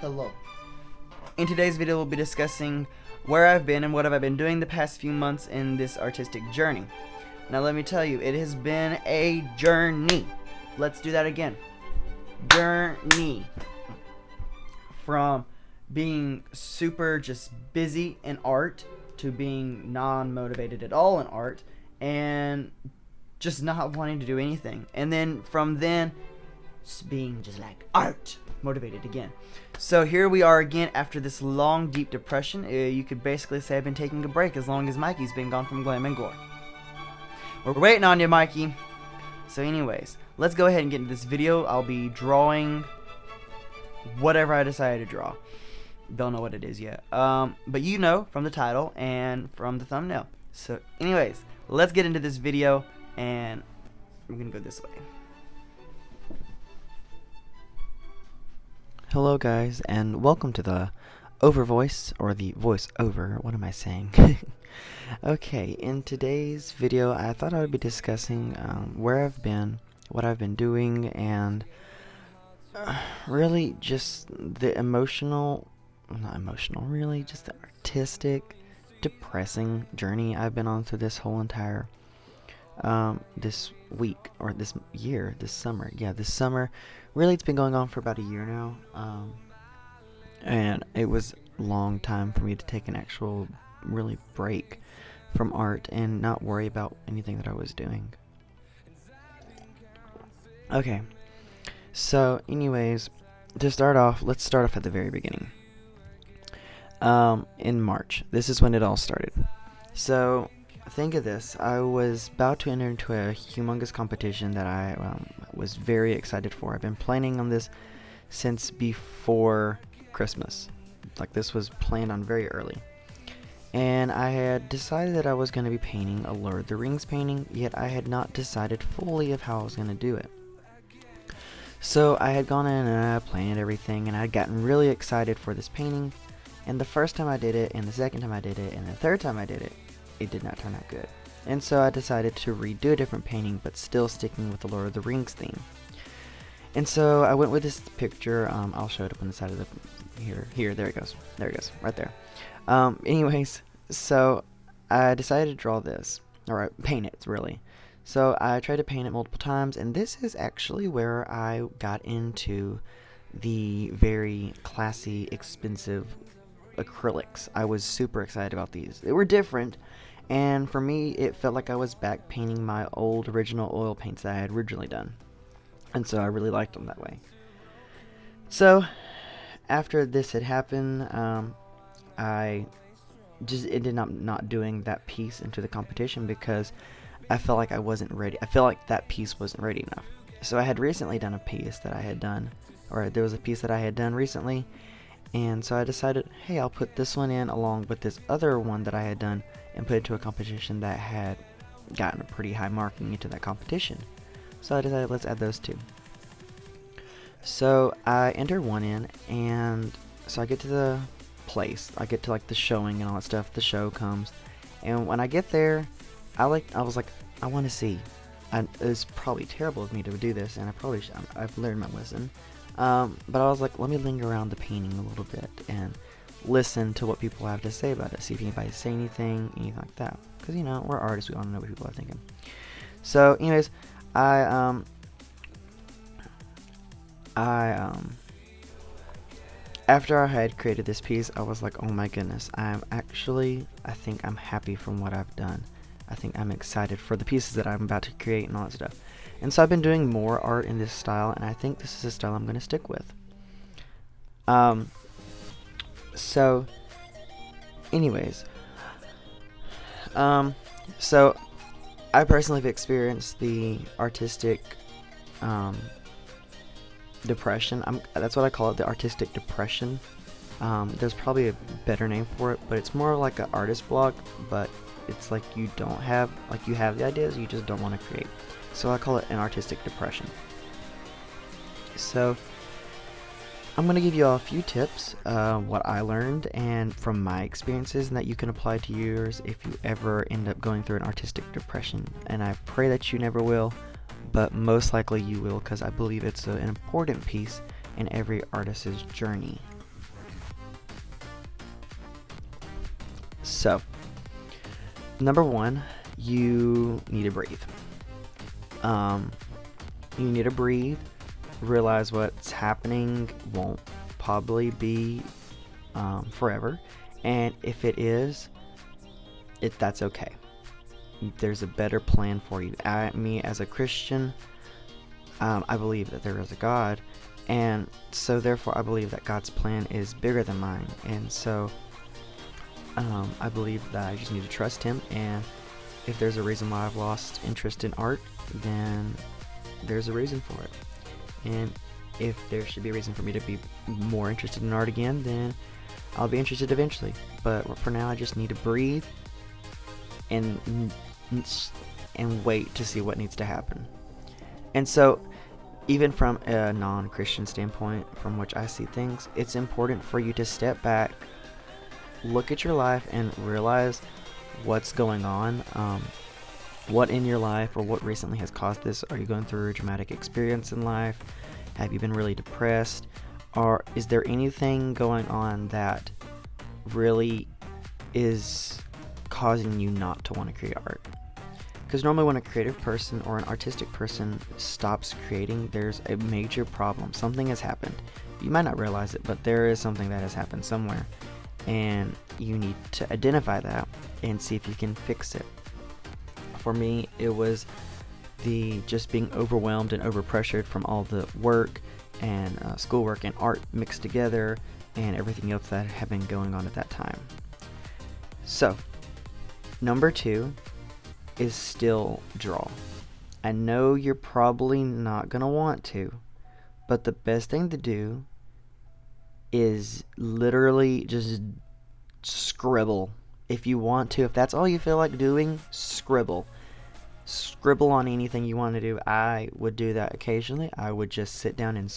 Hello. In today's video, we'll be discussing where I've been and what have I been doing the past few months in this artistic journey. Now let me tell you, it has been a journey. Let's do that again. Journey. From being super just busy in art to being non-motivated at all in art and just not wanting to do anything. And then from then, just being just like art motivated again. So here we are again after this long deep depression. You could basically say I've been taking a break as long as Mikey's been gone from Glam and Gore. We're waiting on you, Mikey. So anyways, let's go ahead and get into this video. I'll be drawing whatever I decide to draw. Don't know what it is yet, but you know from the title and from the thumbnail. So anyways, let's get into this video, and I'm gonna go this way. Hello guys, and welcome to the overvoice, or the voice over. What am I saying? Okay, in today's video I thought I would be discussing where I've been, what I've been doing, and really just the really just the artistic, depressing journey I've been on through this whole entire this week, or this year, this summer. Yeah, this summer. Really, it's been going on for about a year now, and it was a long time for me to take an actual really break from art and not worry about anything that I was doing. Okay, so anyways, to start off, let's start off at the very beginning. In March, this is when it all started. So think of this, I was about to enter into a humongous competition that I was very excited for. I've been planning on this since before Christmas. Like, this was planned on very early. And I had decided that I was going to be painting a Lord of the Rings painting, yet I had not decided fully of how I was going to do it. So I had gone in and I planned everything, and I had gotten really excited for this painting. And the first time I did it, and the second time I did it, and the third time I did it, it did not turn out good. And so I decided to redo a different painting, but still sticking with the Lord of the Rings theme. And so I went with this picture. I'll show it up on the side of the here. There it goes, right there. Anyways, so I decided to draw this, or paint it really. So I tried to paint it multiple times, and this is actually where I got into the very classy, expensive acrylics. I was super excited about these. They were different, and for me it felt like I was back painting my old original oil paints that I had originally done, and so I really liked them that way. So after this had happened, I just ended up not doing that piece into the competition because I felt like I wasn't ready. I felt like that piece wasn't ready enough. So I had recently done a piece that I had done, or there was a piece that I had done recently, and so I decided, hey, I'll put this one in along with this other one that I had done and put it to a competition that had gotten a pretty high marking into that competition. So I decided, let's add those two. So I entered one in, and so I get to the place. I get to like the showing and all that stuff. The show comes, and when I get there, I was like, I want to see. It's probably terrible of me to do this, and I've learned my lesson. But I was like, let me linger around the painting a little bit and listen to what people have to say about it. See if anybody say anything like that. Because, you know, we're artists, we want to know what people are thinking. So, anyways, after I had created this piece, I was like, oh my goodness, I think I'm happy from what I've done. I think I'm excited for the pieces that I'm about to create and all that stuff. And so I've been doing more art in this style, and I think this is a style I'm going to stick with. So anyways, so I personally have experienced the artistic depression. That's what I call it, the artistic depression. There's probably a better name for it, but it's more like an artist block, but it's like you have the ideas, you just don't want to create. So I call it an artistic depression. So I'm going to give you all a few tips, what I learned and from my experiences, and that you can apply to yours if you ever end up going through an artistic depression. And I pray that you never will, but most likely you will, because I believe it's an important piece in every artist's journey. So, number one, you need to breathe. You need to breathe, realize what's happening won't probably be forever, and if it is, that's okay. There's a better plan for you. Me as a Christian, I believe that there is a God, and so therefore I believe that God's plan is bigger than mine, and so I believe that I just need to trust Him, and if there's a reason why I've lost interest in art, then there's a reason for it. And if there should be a reason for me to be more interested in art again, then I'll be interested eventually. But for now, I just need to breathe and wait to see what needs to happen. And so, even from a non-Christian standpoint, from which I see things, it's important for you to step back, look at your life, and realize what's going on. What in your life or what recently has caused this? Are you going through a traumatic experience in life? Have you been really depressed? Or is there anything going on that really is causing you not to want to create art? Because normally when a creative person or an artistic person stops creating, there's a major problem. Something has happened. You might not realize it, but there is something that has happened somewhere. And you need to identify that and see if you can fix it. For me, it was the just being overwhelmed and overpressured from all the work and schoolwork and art mixed together and everything else that had been going on at that time. So, number 2 is still draw. I know you're probably not going to want to, but the best thing to do is literally just scribble. If you want to, if that's all you feel like doing, scribble. Scribble on anything you want to do. I would do that occasionally. I would just sit down and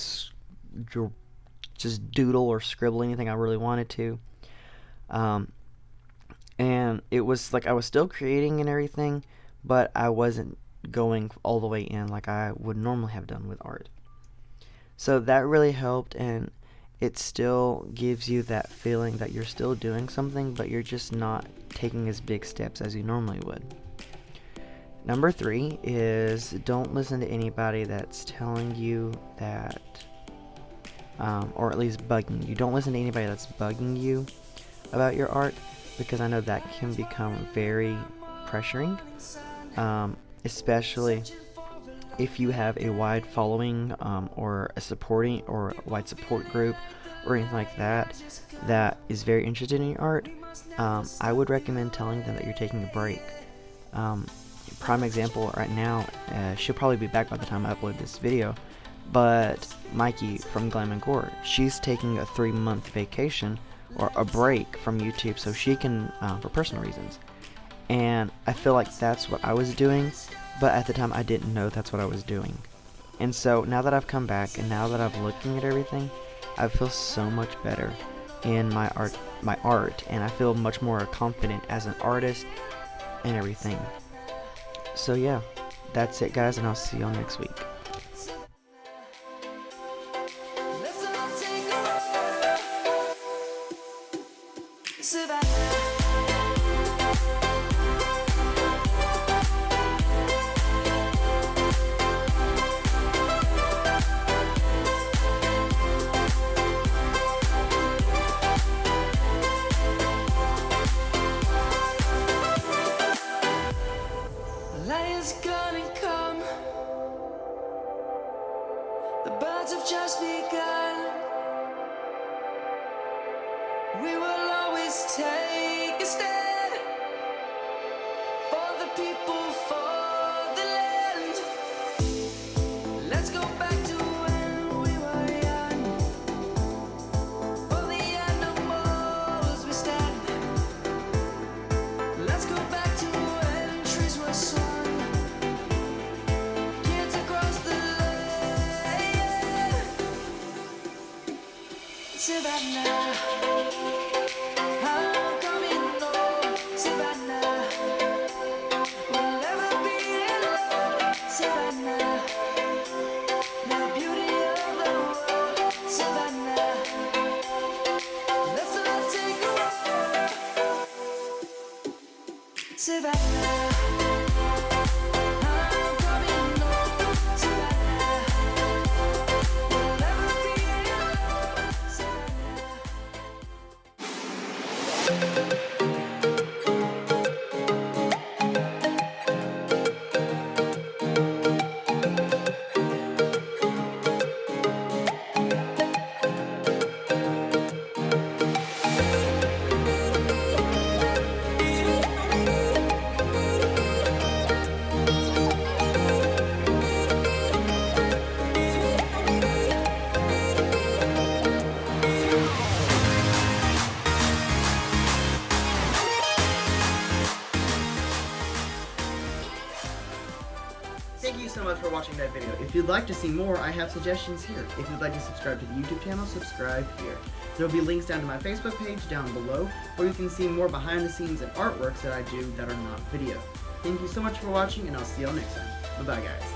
just doodle or scribble anything I really wanted to. And it was like I was still creating and everything, but I wasn't going all the way in like I would normally have done with art. So that really helped, and it still gives you that feeling that you're still doing something, but you're just not taking as big steps as you normally would. Number 3 is don't listen to anybody that's telling you that, or at least bugging you. Don't listen to anybody that's bugging you about your art, because I know that can become very pressuring, especially if you have a wide following or a supporting or a wide support group or anything like that that is very interested in your art. I would recommend telling them that you're taking a break. Prime example right now, she'll probably be back by the time I upload this video, but Mikey from Glam and Gore, she's taking a 3-month vacation or a break from YouTube so she can, for personal reasons. And I feel like that's what I was doing, but at the time I didn't know that's what I was doing. And so now that I've come back and now that I'm looking at everything, I feel so much better in my art, and I feel much more confident as an artist and everything. So yeah, that's it guys, and I'll see y'all next week. The birds have just begun. We will always take a stand for the people, for the land. Let's go back to when we were young. For the animals we stand. Let's go back to when trees were swung. Kids across the land. Savannah. How come you know Savannah will never be alone? Savannah, the beauty of the world. Savannah, let's not take a walk. If you'd like to see more, I have suggestions here. If you'd like to subscribe to the YouTube channel, subscribe here. There will be links down to my Facebook page down below, where you can see more behind the scenes and artworks that I do that are not video. Thank you so much for watching, and I'll see y'all next time. Bye-bye, guys.